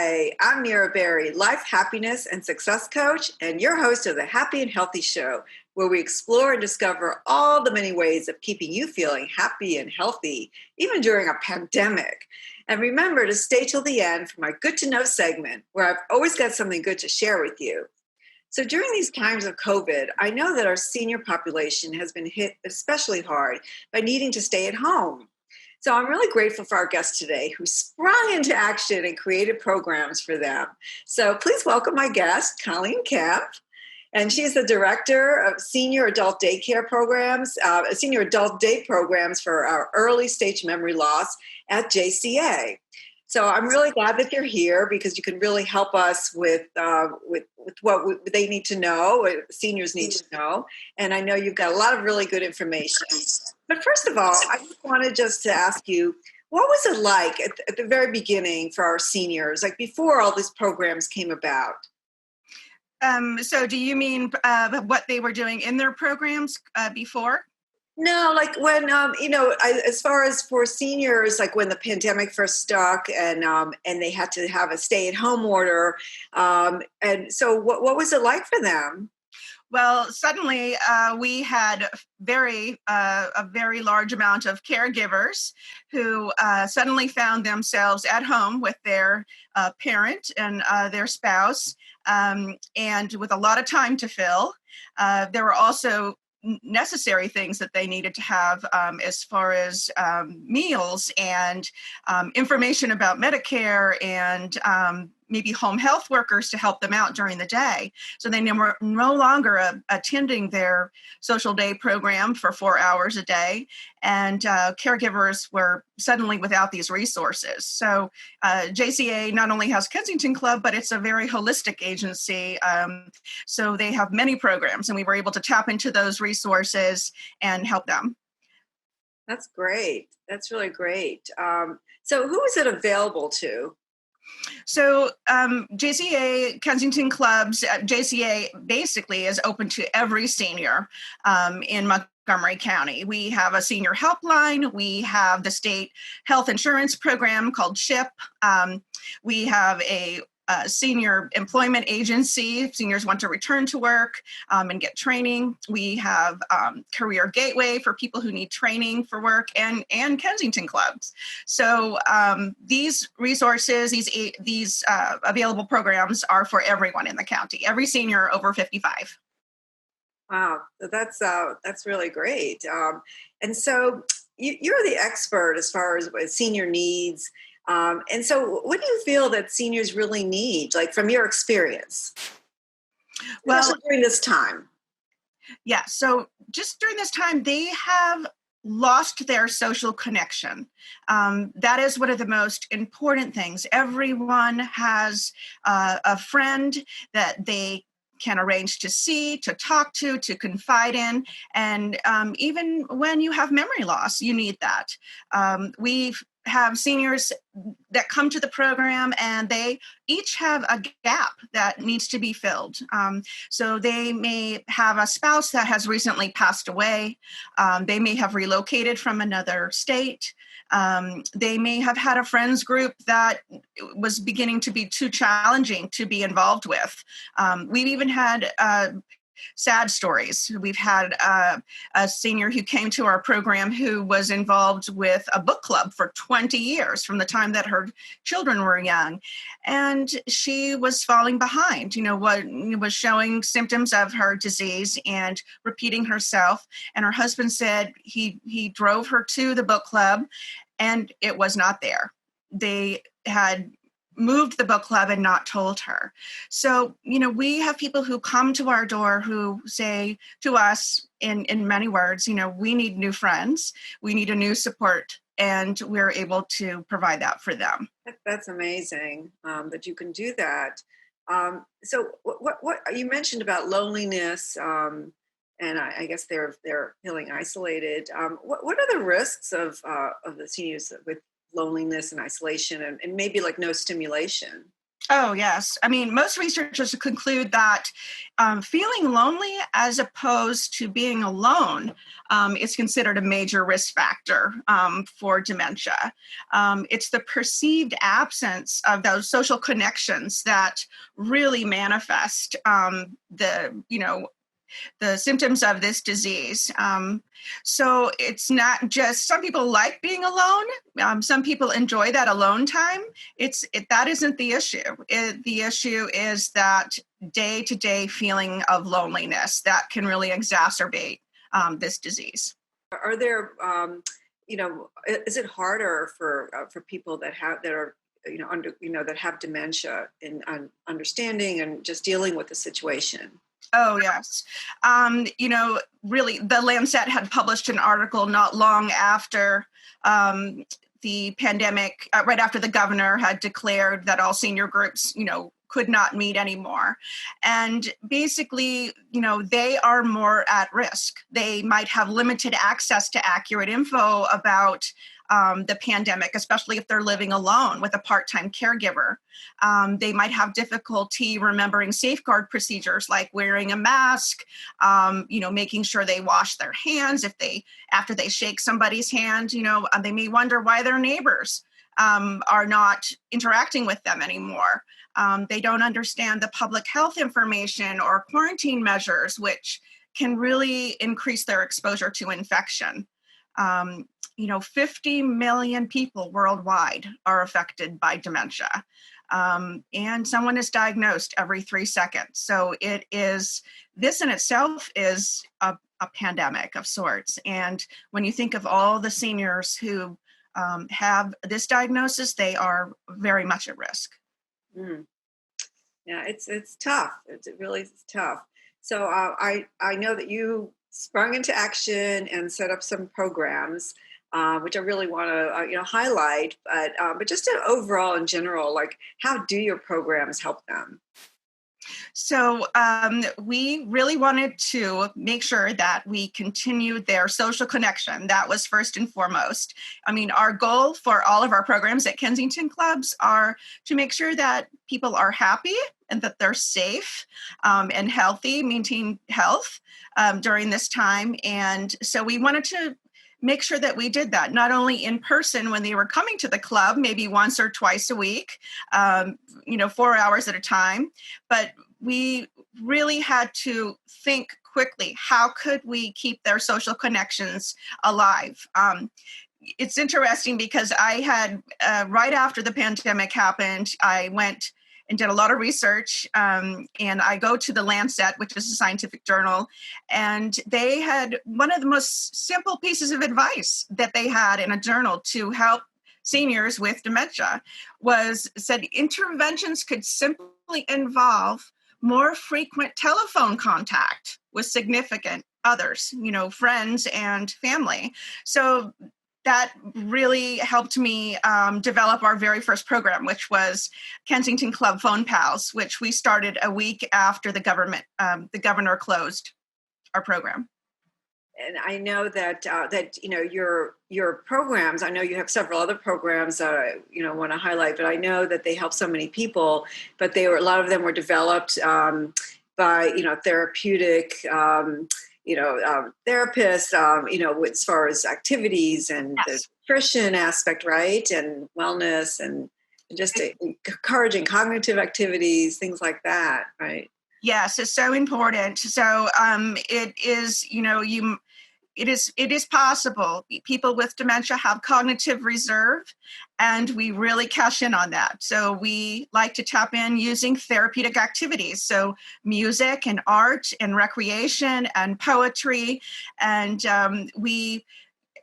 Hi, I'm Mira Berry, life happiness and success coach, and your host of the Happy and Healthy Show, where we explore and discover all the many ways of keeping you feeling happy and healthy, even during a pandemic. And remember to stay till the end for my Good to Know segment, where I've always got something good to share with you. So during these times of COVID, I know that our senior population has been hit especially hard by needing to stay at home. So I'm really grateful for our guest today who sprung into action and created programs for them. So please welcome my guest, Colleen Kemp. And she's the director of senior adult daycare programs, senior adult day programs for our early stage memory loss at JCA. So I'm really glad that you're here because you can really help us with what they need to know, what seniors need to know. And I know you've got a lot of really good information. But first of all, I just wanted to ask you, what was it like at the very beginning for our seniors, like before all these programs came about? So do you mean what they were doing in their programs before? No, like when as far as for seniors, like when the pandemic first struck, and they had to have a stay-at-home order, and so what was it like for them? Well, suddenly we had a very large amount of caregivers who suddenly found themselves at home with their parent and their spouse, and with a lot of time to fill. There were also necessary things that they needed to have as far as meals and information about Medicare and maybe home health workers to help them out during the day. So they were no longer attending their social day program for 4 hours a day, and caregivers were suddenly without these resources. So JCA not only has Kensington Club, but it's a very holistic agency. So they have many programs, and we were able to tap into those resources and help them. That's great. That's really great. So who is it available to? So JCA Kensington Clubs, JCA basically is open to every senior in Montgomery County. We have a senior helpline. We have the state health insurance program called CHIP. We have a senior employment agency. If seniors want to return to work and get training. We have Career Gateway for people who need training for work, and Kensington Clubs. So these resources, these available programs are for everyone in the county, every senior over 55. Wow, that's really great. And so you're the expert as far as senior needs. And so what do you feel that seniors really need, like from your experience? Well, especially during this time. Yeah, so just during this time, they have lost their social connection. That is one of the most important things. Everyone has a friend that they can arrange to see, to talk to confide in. And even when you have memory loss, you need that. We have seniors that come to the program and they each have a gap that needs to be filled. So they may have a spouse that has recently passed away. They may have relocated from another state. They may have had a friends group that was beginning to be too challenging to be involved with. We've even had sad stories. We've had a senior who came to our program who was involved with a book club for 20 years from the time that her children were young. And she was falling behind, was showing symptoms of her disease and repeating herself. And her husband said he drove her to the book club and it was not there. They had moved the book club and not told her. So, we have people who come to our door who say to us in many words, we need new friends, we need a new support, and we're able to provide that for them. That's amazing that you can do that. So what you mentioned about loneliness, and I guess they're feeling isolated. What are the risks of the seniors with loneliness and isolation and maybe like no stimulation? Oh, yes. I mean, most researchers conclude that feeling lonely as opposed to being alone is considered a major risk factor for dementia. It's the perceived absence of those social connections that really manifest the symptoms of this disease. So it's not just some people like being alone. Some people enjoy that alone time. That isn't the issue. The issue is that day-to-day feeling of loneliness that can really exacerbate this disease. Are there, is it harder for people that have dementia in understanding and just dealing with the situation? Oh, yes. Really, the Lancet had published an article not long after the pandemic, right after the governor had declared that all senior groups, could not meet anymore. And basically, they are more at risk. They might have limited access to accurate info about the pandemic, especially if they're living alone with a part-time caregiver. They might have difficulty remembering safeguard procedures like wearing a mask, making sure they wash their hands. After they shake somebody's hand, they may wonder why their neighbors are not interacting with them anymore. They don't understand the public health information or quarantine measures, which can really increase their exposure to infection. 50 million people worldwide are affected by dementia. And someone is diagnosed every 3 seconds. So this in itself is a pandemic of sorts. And when you think of all the seniors who have this diagnosis, they are very much at risk. Mm. Yeah, it's tough. It really is tough. So I know that you sprung into action and set up some programs, which I really want to highlight. But just overall in general, like how do your programs help them? So we really wanted to make sure that we continued their social connection. That was first and foremost. I mean, our goal for all of our programs at Kensington Clubs are to make sure that people are happy and that they're safe and healthy, maintain health during this time. And so we wanted to make sure that we did that, not only in person when they were coming to the club, maybe once or twice a week, 4 hours at a time, but we really had to think quickly, how could we keep their social connections alive? It's interesting because I had, right after the pandemic happened, I went and did a lot of research, and I go to the Lancet, which is a scientific journal, and they had one of the most simple pieces of advice that they had in a journal to help seniors with dementia said interventions could simply involve more frequent telephone contact with significant others, friends and family. So that really helped me develop our very first program, which was Kensington Club Phone Pals, which we started a week after the governor closed our program. And I know that your programs. I know you have several other programs that I want to highlight, but I know that they help so many people. But a lot of them were developed by therapeutic. Therapists, as far as activities and Yes. the nutrition aspect, right? And wellness and just encouraging cognitive activities, things like that, right? Yes, it's so important. So it is possible. People with dementia have cognitive reserve, and we really cash in on that. So we like to tap in using therapeutic activities. So music and art and recreation and poetry. And we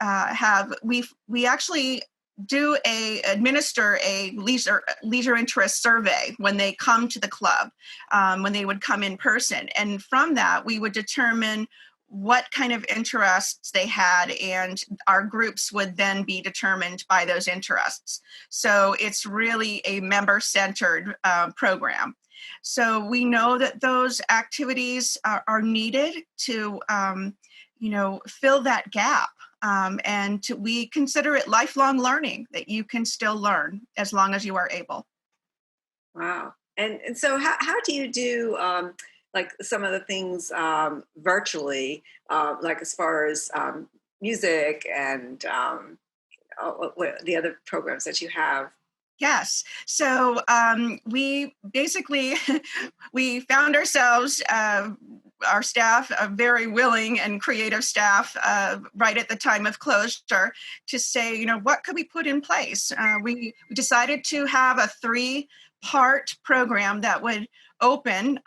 actually administer a leisure interest survey when they come to the club, when they would come in person. And from that, we would determine what kind of interests they had, and our groups would then be determined by those interests. So it's really a member-centered program. So we know that those activities are needed to, fill that gap. And we consider it lifelong learning, that you can still learn as long as you are able. Wow. And so how do you do like some of the things virtually, like as far as music and what the other programs that you have? Yes. So we basically we found ourselves, our staff, a very willing and creative staff, right at the time of closure, to say, what could we put in place? We decided to have a 3-part program that would open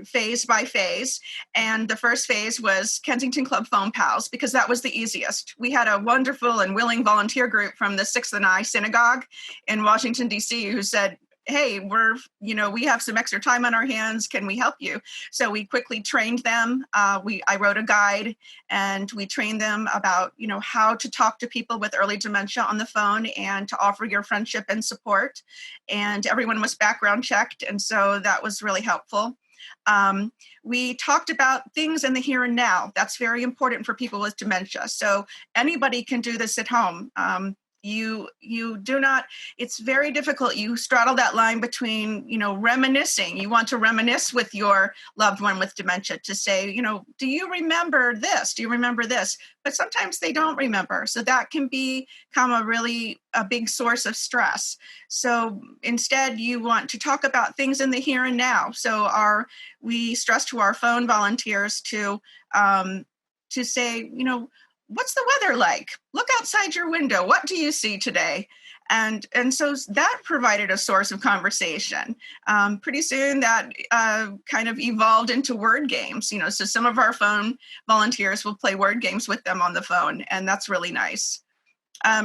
phase by phase. And the first phase was Kensington Club Phone Pals, because that was the easiest. We had a wonderful and willing volunteer group from the Sixth and I Synagogue in Washington, D.C., who said, hey, we have some extra time on our hands. Can we help you? So we quickly trained them. I wrote a guide, and we trained them about, how to talk to people with early dementia on the phone and to offer your friendship and support. And everyone was background checked. And so that was really helpful. We talked about things in the here and now. That's very important for people with dementia. So anybody can do this at home. You do not, it's very difficult. You straddle that line between, reminiscing. You want to reminisce with your loved one with dementia to say, do you remember this? Do you remember this? But sometimes they don't remember. So that can become a big source of stress. So instead, you want to talk about things in the here and now. So we stress to our phone volunteers to say, what's the weather like? Look outside your window. What do you see today? And so that provided a source of conversation. Pretty soon that kind of evolved into word games. So some of our phone volunteers will play word games with them on the phone, and that's really nice.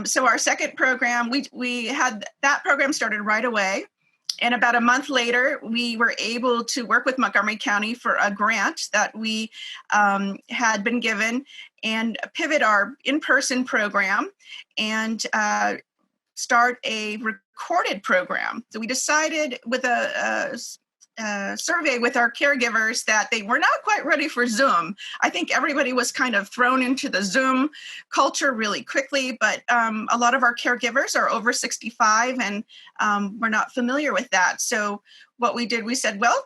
So our second program, we had that program started right away. And about a month later, we were able to work with Montgomery County for a grant that we had been given, and pivot our in-person program and start a recorded program. So we decided with a survey with our caregivers that they were not quite ready for Zoom. I think everybody was kind of thrown into the Zoom culture really quickly, but a lot of our caregivers are over 65 and we're not familiar with that. So what we did, we said, well,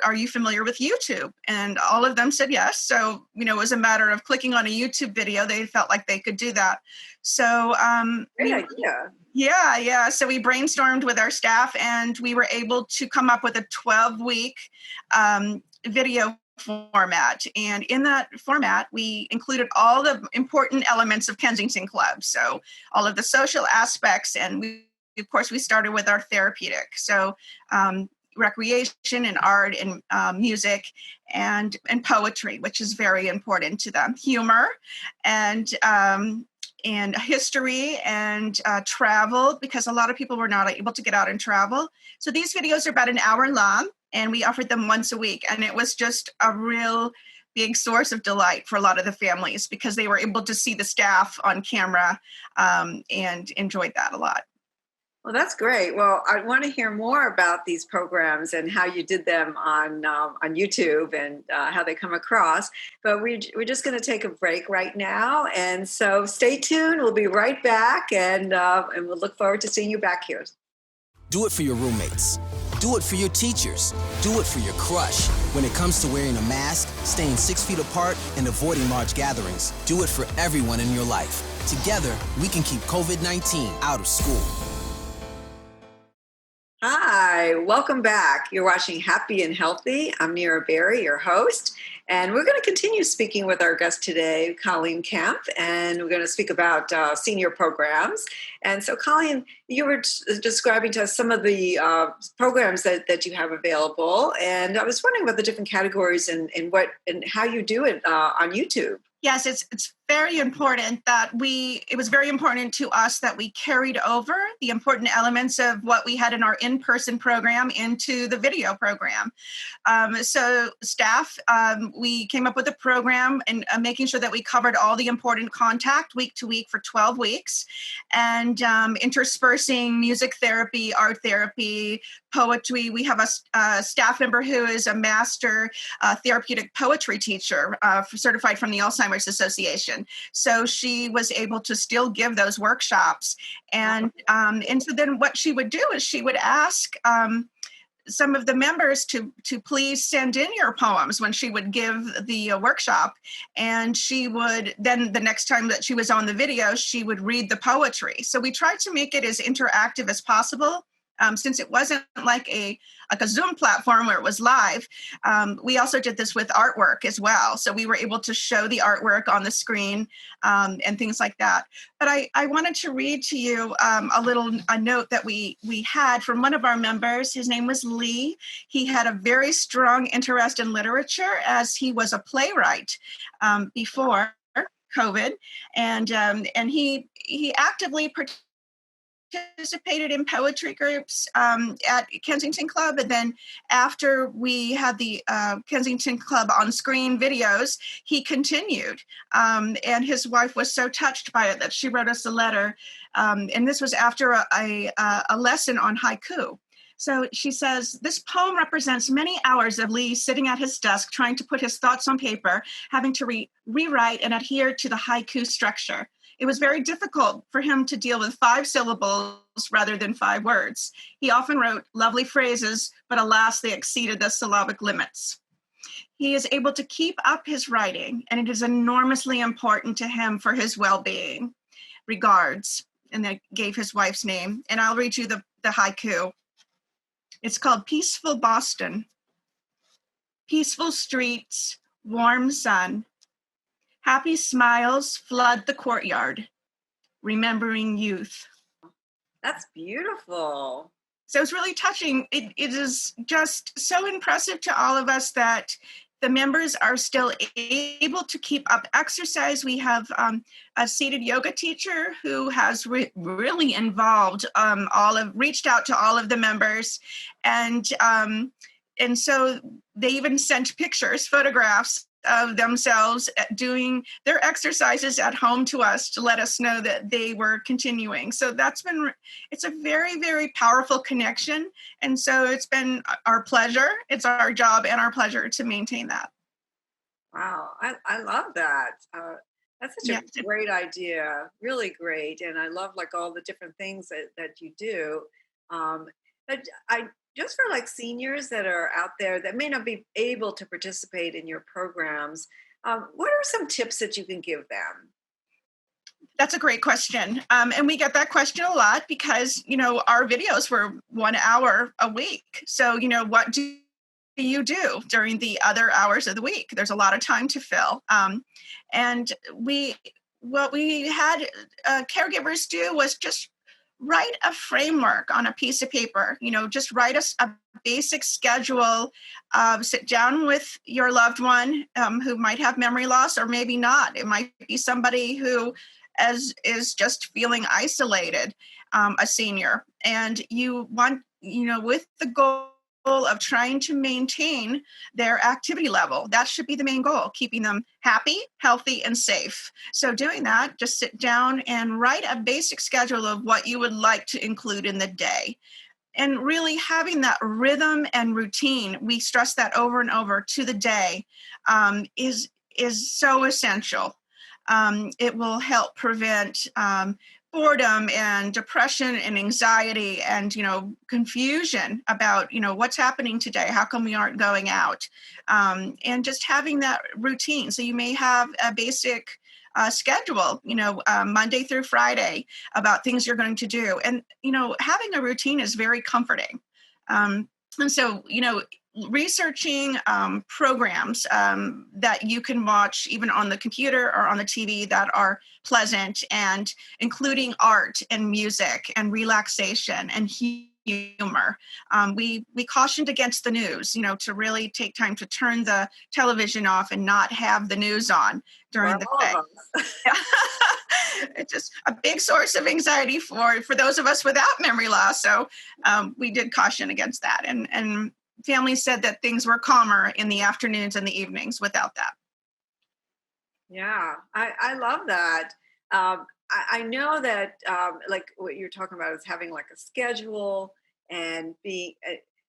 are you familiar with YouTube? And all of them said yes. So, it was a matter of clicking on a YouTube video. They felt like they could do that. So, Great idea. Yeah. So we brainstormed with our staff, and we were able to come up with a 12-week video format. And in that format, we included all the important elements of Kensington Clubs. So all of the social aspects, and of course, we started with our therapeutic. So recreation and art and music and poetry, which is very important to them, humor and history and travel, because a lot of people were not able to get out and travel. So these videos are about an hour long, and we offered them once a week. And it was just a real big source of delight for a lot of the families, because they were able to see the staff on camera and enjoyed that a lot. Well, that's great. Well, I want to hear more about these programs and how you did them on YouTube and how they come across. But we're just going to take a break right now, and so stay tuned. We'll be right back, and we'll look forward to seeing you back here. Do it for your roommates. Do it for your teachers. Do it for your crush. When it comes to wearing a mask, staying 6 feet apart, and avoiding large gatherings, do it for everyone in your life. Together, we can keep COVID-19 out of school. Hi, welcome back. You're watching Happy and Healthy. I'm Nira Berry, your host, and we're going to continue speaking with our guest today, Colleen Kemp, and we're going to speak about senior programs. And so, Colleen, you were describing to us some of the programs that you have available, and I was wondering about the different categories and how you do it on YouTube. Yes, it's very important that it was very important to us that we carried over the important elements of what we had in our in-person program into the video program. So staff, we came up with a program and making sure that we covered all the important contact week to week for 12 weeks, and interspersing music therapy, art therapy, poetry. We have a staff member who is a master therapeutic poetry teacher, certified from the Alzheimer's Association. So she was able to still give those workshops. And so then what she would do is she would ask some of the members to please send in your poems when she would give the workshop. And she would then, the next time that she was on the video, she would read the poetry. So we tried to make it as interactive as possible. Since it wasn't like a Zoom platform where it was live, we also did this with artwork as well. So we were able to show the artwork on the screen and things like that. But I wanted to read to you a note that we had from one of our members. His name was Lee. He had a very strong interest in literature as he was a playwright before COVID, and he actively participated in poetry groups at Kensington Club. And then after we had the Kensington Club on screen videos, he continued. And his wife was so touched by it that she wrote us a letter. And this was after a lesson on haiku. So she says, this poem represents many hours of Lee sitting at his desk, trying to put his thoughts on paper, having to rewrite and adhere to the haiku structure. It was very difficult for him to deal with 5 syllables rather than 5 words. He often wrote lovely phrases, but alas, they exceeded the syllabic limits. He is able to keep up his writing, and it is enormously important to him for his well-being. Regards, and they gave his wife's name. And I'll read you the haiku. It's called Peaceful Boston. Peaceful streets, warm sun. Happy smiles flood the courtyard, remembering youth. That's beautiful. So it's really touching. It is just so impressive to all of us that the members are still able to keep up exercise. We have a seated yoga teacher who has really involved reached out to all of the members. And so they even sent pictures, photographs of themselves doing their exercises at home to us to let us know that they were continuing. So it's a very, very powerful connection. And so it's been our pleasure. It's our job and our pleasure to maintain that. Wow. I love that. That's such a great idea. Really great. And I love like all the different things that you do. But just for like seniors that are out there that may not be able to participate in your programs, what are some tips that you can give them? That's a great question. And we get that question a lot because, our videos were 1 hour a week. So, what do you do during the other hours of the week? There's a lot of time to fill. And what we had caregivers do was just write a framework on a piece of paper, just write a basic schedule, sit down with your loved one who might have memory loss or maybe not. It might be somebody who is just feeling isolated, a senior. And you want, with the goal of trying to maintain their activity level. That should be the main goal, keeping them happy, healthy, and safe. So doing that, just sit down and write a basic schedule of what you would like to include in the day. And really having that rhythm and routine, we stress that over and over to the day, is so essential. It will help prevent boredom and depression and anxiety and, confusion about, what's happening today. How come we aren't going out? And just having that routine. So you may have a basic schedule, Monday through Friday about things you're going to do. And, having a routine is very comforting. And so, researching programs that you can watch even on the computer or on the TV that are pleasant, and including art and music and relaxation and humor. We cautioned against the news, to really take time to turn the television off and not have the news on during the day. It's just a big source of anxiety for those of us without memory loss. So we did caution against that. And families said that things were calmer in the afternoons and the evenings without that. Yeah, I love that. I know that like what you're talking about is having like a schedule and be.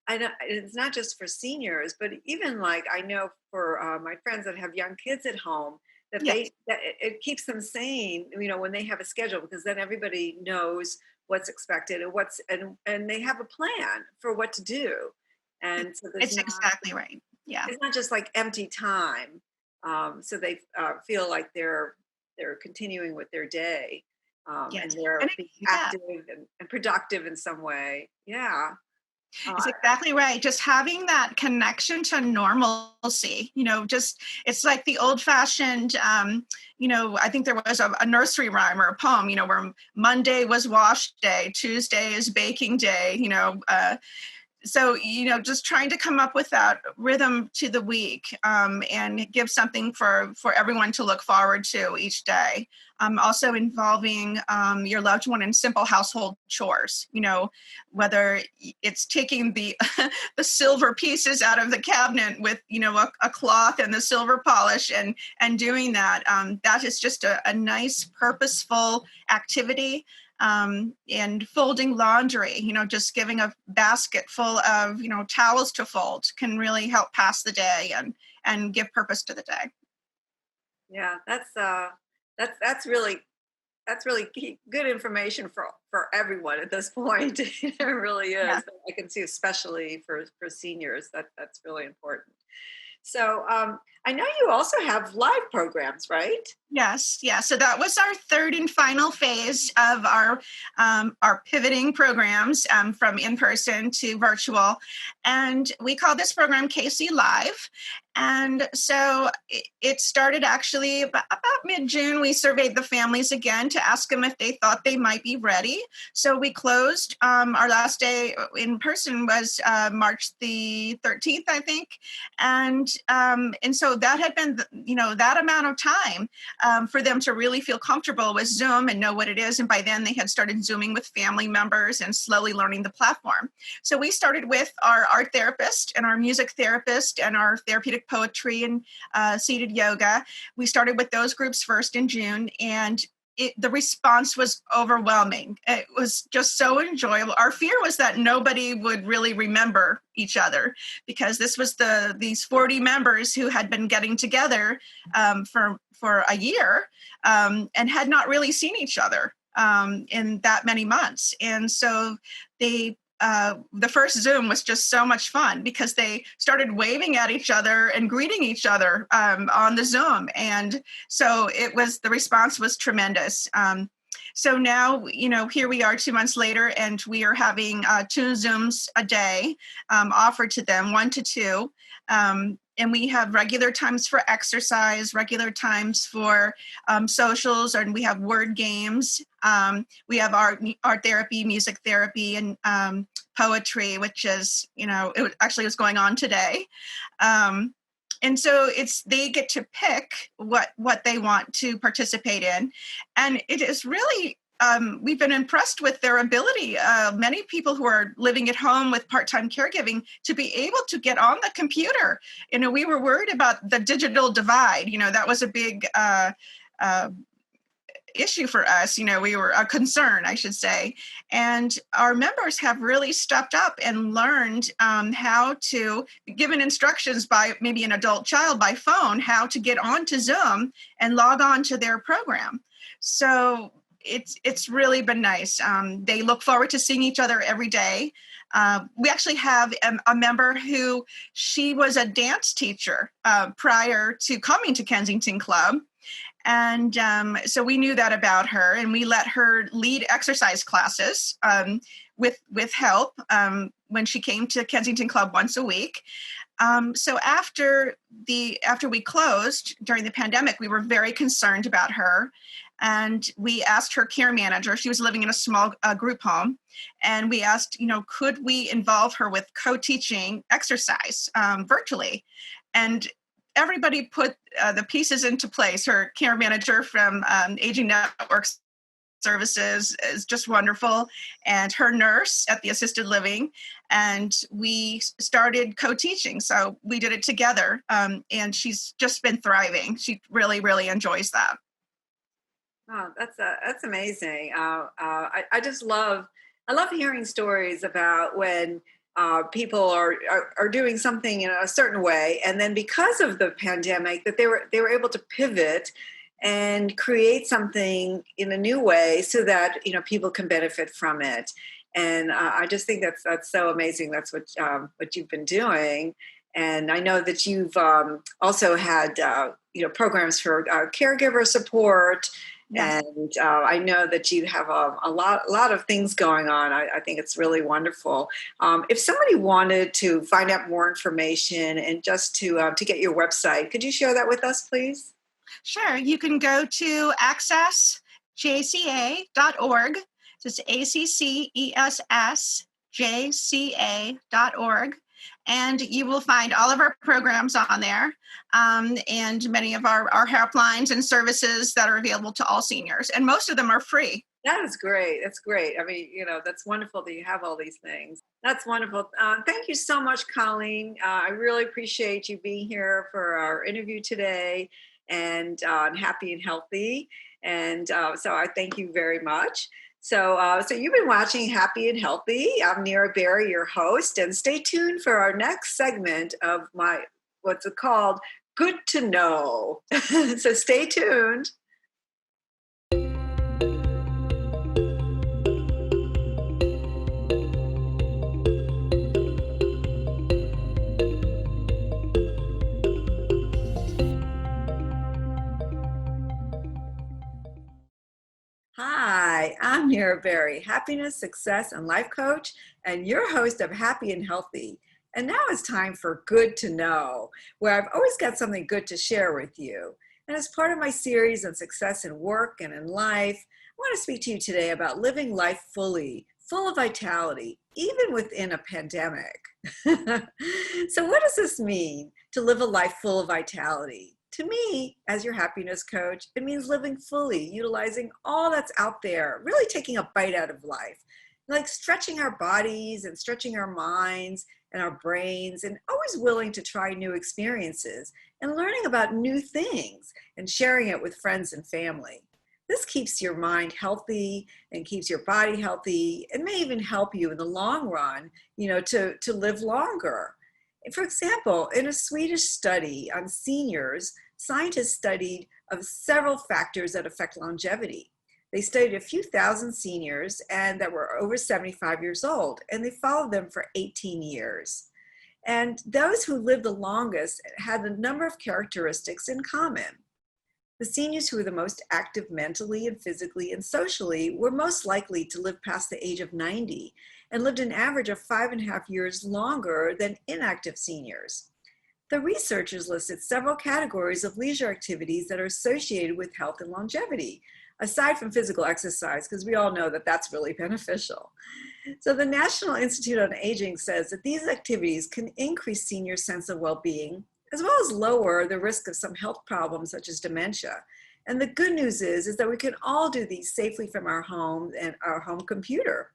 I know it's not just for seniors, but even like I know for my friends that have young kids at home, that Yes, it keeps them sane, when they have a schedule, because then everybody knows what's expected and and they have a plan for what to do, and so it's exactly right. Yeah. it's not just like empty time. So they feel like they're continuing with their day, and Yes. they're And being yeah. active and productive in some way. Yeah. Uh, It's exactly right. Just having that connection to normalcy, just it's like the old fashioned, I think there was a nursery rhyme or a poem, where Monday was wash day, Tuesday is baking day, so just trying to come up with that rhythm to the week, and give something for everyone to look forward to each day. Also involving your loved one in simple household chores, whether it's taking the the silver pieces out of the cabinet with a cloth and the silver polish, and doing that. That is just a nice purposeful activity. And folding laundry, just giving a basket full of, towels to fold can really help pass the day and give purpose to the day. yeah, that's really good information for everyone at this point. It really Yeah. is. But I can see, especially for seniors, that's really important. So I know you also have live programs, right? Yes, yeah. So that was our third and final phase of our pivoting programs, from in person to virtual, and we call this program KC Live. And so it started actually about mid June. We surveyed the families again to ask them if they thought they might be ready. So we closed. Our last day in person was March the 13th, I think, and so that had been that amount of time, for them to really feel comfortable with Zoom and know what it is. And by then they had started Zooming with family members and slowly learning the platform. So we started with our art therapist and our music therapist and our therapeutic poetry and seated yoga. We started with those groups first in June, and the response was overwhelming. It was just so enjoyable. Our fear was that nobody would really remember each other, because this was these 40 members who had been getting together for a year, and had not really seen each other in that many months. And so the first Zoom was just so much fun, because they started waving at each other and greeting each other on the Zoom. And so the response was tremendous. So now, here we are 2 months later, and we are having 2 Zooms a day offered to them, 1 to 2. And we have regular times for exercise, regular times for socials, and we have word games. We have art therapy, music therapy, and poetry, which is, it was going on today. And so they get to pick what they want to participate in. And it is really, we've been impressed with their ability. Many people who are living at home with part-time caregiving to be able to get on the computer. We were worried about the digital divide. That was a big issue for us. We were a concern, I should say. And our members have really stepped up and learned how to, given instructions by maybe an adult child by phone, how to get onto Zoom and log on to their program. So it's really been nice. They look forward to seeing each other every day. We actually have a member who, she was a dance teacher prior to coming to Kensington Club. And so we knew that about her, and we let her lead exercise classes with help when she came to Kensington Club once a week. So after we closed during the pandemic, we were very concerned about her. And we asked her care manager, she was living in a small group home, and we asked, could we involve her with co-teaching exercise virtually? And everybody put the pieces into place. Her care manager from Aging Networks Services is just wonderful, and her nurse at the assisted living, and we started co-teaching. So we did it together, and she's just been thriving. She really, really enjoys that. Oh, that's amazing. I just love I love hearing stories about when people are doing something in a certain way, and then because of the pandemic, that they were able to pivot and create something in a new way so that people can benefit from it. And I just think that's so amazing. That's what you've been doing. And I know that you've also had programs for caregiver support. Yes. And I know that you have a lot of things going on. I think it's really wonderful. If somebody wanted to find out more information and just to get your website, could you share that with us, please? Sure. You can go to accessjca.org. So it's accessjca.org. And you will find all of our programs on there, and many of our helplines and services that are available to all seniors. And most of them are free. That is great. That's great. I mean, that's wonderful that you have all these things. That's wonderful. Thank you so much, Colleen. I really appreciate you being here for our interview today, and happy and healthy. And so I thank you very much. So you've been watching Happy and Healthy. I'm Nira Berry, your host, and stay tuned for our next segment of what's it called, Good to Know. So stay tuned. Hi, I'm Nira Berry, happiness, success, and life coach, and your host of Happy and Healthy. And now it's time for Good to Know, where I've always got something good to share with you. And as part of my series on success in work and in life, I want to speak to you today about living life fully, full of vitality, even within a pandemic. So what does this mean, to live a life full of vitality? To me, as your happiness coach, it means living fully, utilizing all that's out there, really taking a bite out of life, like stretching our bodies and stretching our minds and our brains, and always willing to try new experiences and learning about new things and sharing it with friends and family. This keeps your mind healthy and keeps your body healthy, and may even help you in the long run, to live longer. For example, in a Swedish study on seniors, scientists studied of several factors that affect longevity. They studied a few thousand seniors and that were over 75 years old, and they followed them for 18 years. And those who lived the longest had a number of characteristics in common. The seniors who were the most active mentally and physically and socially were most likely to live past the age of 90 and lived an average of 5.5 years longer than inactive seniors. The researchers listed several categories of leisure activities that are associated with health and longevity, aside from physical exercise, because we all know that that's really beneficial. So the National Institute on Aging says that these activities can increase seniors' sense of well-being, as well as lower the risk of some health problems such as dementia. And the good news is that we can all do these safely from our home and our home computer.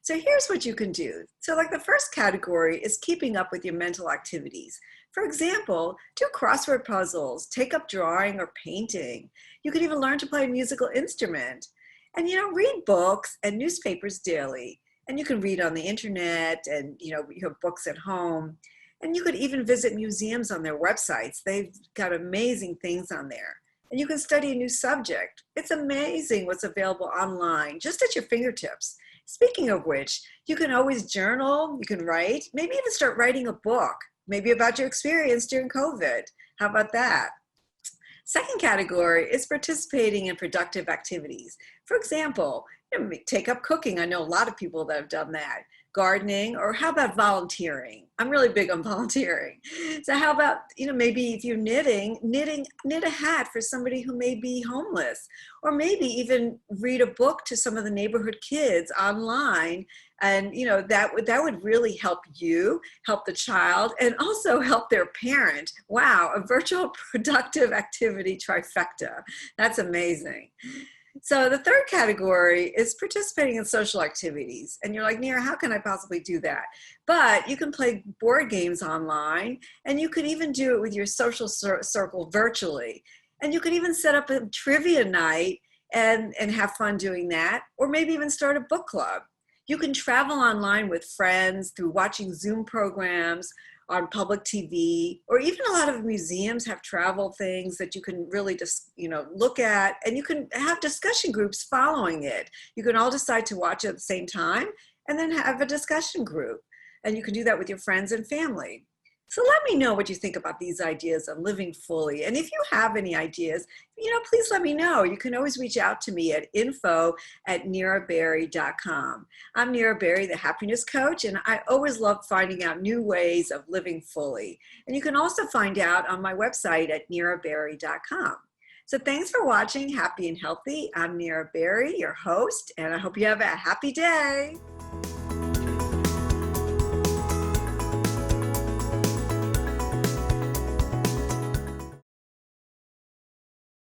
So here's what you can do. So like the first category is keeping up with your mental activities. For example, do crossword puzzles, take up drawing or painting. You can even learn to play a musical instrument. And read books and newspapers daily. And you can read on the internet, and you have books at home. And you could even visit museums on their websites. They've got amazing things on there. And you can study a new subject. It's amazing what's available online, just at your fingertips. Speaking of which, you can always journal, you can write, maybe even start writing a book, maybe about your experience during COVID. How about that? Second category is participating in productive activities. For example, take up cooking. I know a lot of people that have done that. Gardening, or how about volunteering? I'm really big on volunteering. So how about, maybe if you're knit a hat for somebody who may be homeless, or maybe even read a book to some of the neighborhood kids online. And, that would really help you, help the child, and also help their parent. Wow, a virtual productive activity trifecta. That's amazing. So the third category is participating in social activities. And you're like, Nira, how can I possibly do that? But you can play board games online, and you could even do it with your social circle virtually. And you could even set up a trivia night and have fun doing that, or maybe even start a book club. You can travel online with friends through watching Zoom programs on public TV, or even a lot of museums have travel things that you can really just, look at, and you can have discussion groups following it. You can all decide to watch it at the same time and then have a discussion group. And you can do that with your friends and family. So let me know what you think about these ideas on living fully. And if you have any ideas, please let me know. You can always reach out to me at info@neeraberry.com. I'm Neera Berry, the happiness coach, and I always love finding out new ways of living fully. And you can also find out on my website at neeraberry.com. So thanks for watching Happy and Healthy. I'm Neera Berry, your host, and I hope you have a happy day.